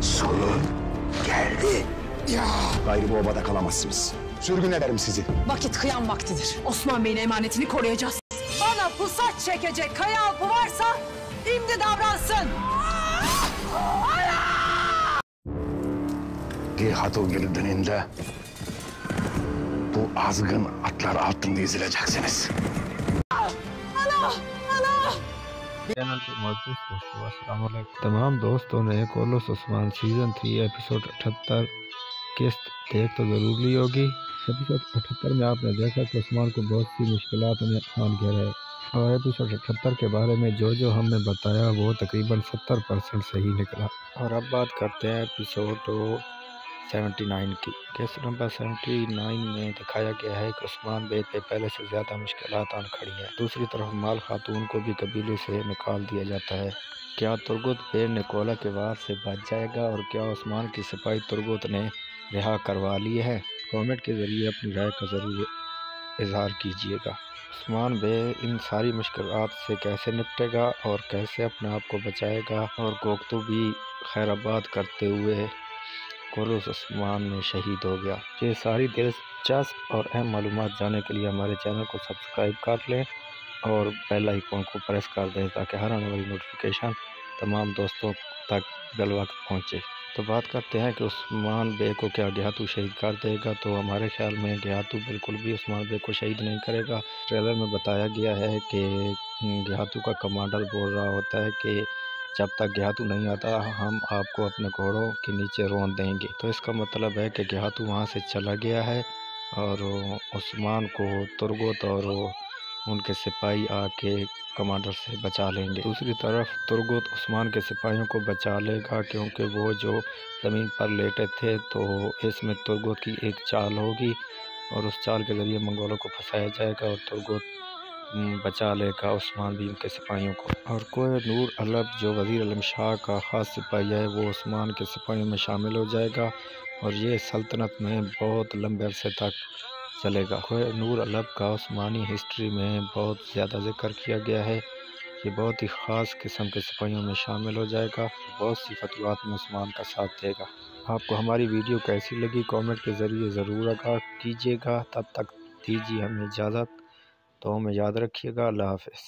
Sonun geldi. Ya Gayrı bu obada kalamazsınız. Sürgün ederim sizi. vakit kıyam vaktidir. Osman Bey'in emanetini koruyacağız. Bana pusat çekecek kaya alpı varsa şimdi davransın. Hatun girdiğinde bu azgın atlar altında ezileceksiniz. Channel के मौजूद दोस्तों अस्सलाम वालेकुम। तमाम दोस्तों ने कोर्लोस Usman season 3 episode 78 किस्त देख तो ज़रूर ली होगी। एपिसोड 78 में आपने देखा कि उस्मान को बहुत सी मुश्किलात ने आन घेरा है और एपिसोड 78 के बारे में जो हमने बताया वो तकरीबन 70% सही निकला। और अब बात करते हैं एपिसोड 79 की। केस नंबर 79 में दिखाया गया है कि उस्मान बे पे पहले से ज़्यादा मुश्किलात आन खड़ी हैं। दूसरी तरफ माल खातून को भी कबीले से निकाल दिया जाता है। क्या तुर्गुत बे निकोला के वार से बच जाएगा और क्या उस्मान की सिपाही तुर्गुत ने रिहा करवा ली है? कमेंट के ज़रिए अपनी राय का ज़रूर इजहार कीजिएगा। उस्मान बे इन सारी मुश्किलात से कैसे निपटेगा और कैसे अपने आप को बचाएगा और कोकतू भी खैराबाद करते हुए कोर्लोस उस्मान में शहीद हो गया। ये सारी दिलचस्प और अहम मालूमात जानने के लिए हमारे चैनल को सब्सक्राइब कर लें और बेल आइकन को प्रेस कर दें ताकि हर आने वाली नोटिफिकेशन तमाम दोस्तों तक बेल वक्त पहुँचे। तो बात करते हैं कि उस्मान बे को क्या गियातू शहीद कर देगा। तो हमारे ख्याल में गियातू बिल्कुल भी उस्मान बे को शहीद नहीं करेगा। ट्रेलर में बताया गया है कि गियातू का कमांडर बोल रहा होता है कि जब तक गियातू नहीं आता हम आपको अपने घोड़ों के नीचे रोन देंगे। तो इसका मतलब है कि गियातू वहाँ से चला गया है और उस्मान को तुर्गुत और उनके सिपाही आके कमांडर से बचा लेंगे। दूसरी तरफ तुर्गुत उस्मान के सिपाहियों को बचा लेगा क्योंकि वो जो ज़मीन पर लेटे थे। तो इसमें तुर्गुत की एक चाल होगी और उस चाल के ज़रिए मंगोलों को फंसाया जाएगा और तुर्गुत बचा लेगा उस्मान भी उनके सिपाहियों को। और कोह नूर अलब जो वज़ीर आलम शाह का ख़ास सिपाही है वो उस्मान के सिपाहियों में शामिल हो जाएगा और ये सल्तनत में बहुत लंबे अरसे तक चलेगा। कोह नूर अलब का उस्मानी हिस्ट्री में बहुत ज़्यादा जिक्र किया गया है। ये बहुत ही ख़ास किस्म के सिपाहियों में शामिल हो जाएगा। बहुत सी फतवात में उस्मान का साथ देगा। आपको हमारी वीडियो कैसी लगी कमेंट के ज़रिए ज़रूर आगाह कीजिएगा। तब तक दीजिए हमें इजाज़त। तो हमें याद रखिएगा। अल्लाह हाफ़िज़।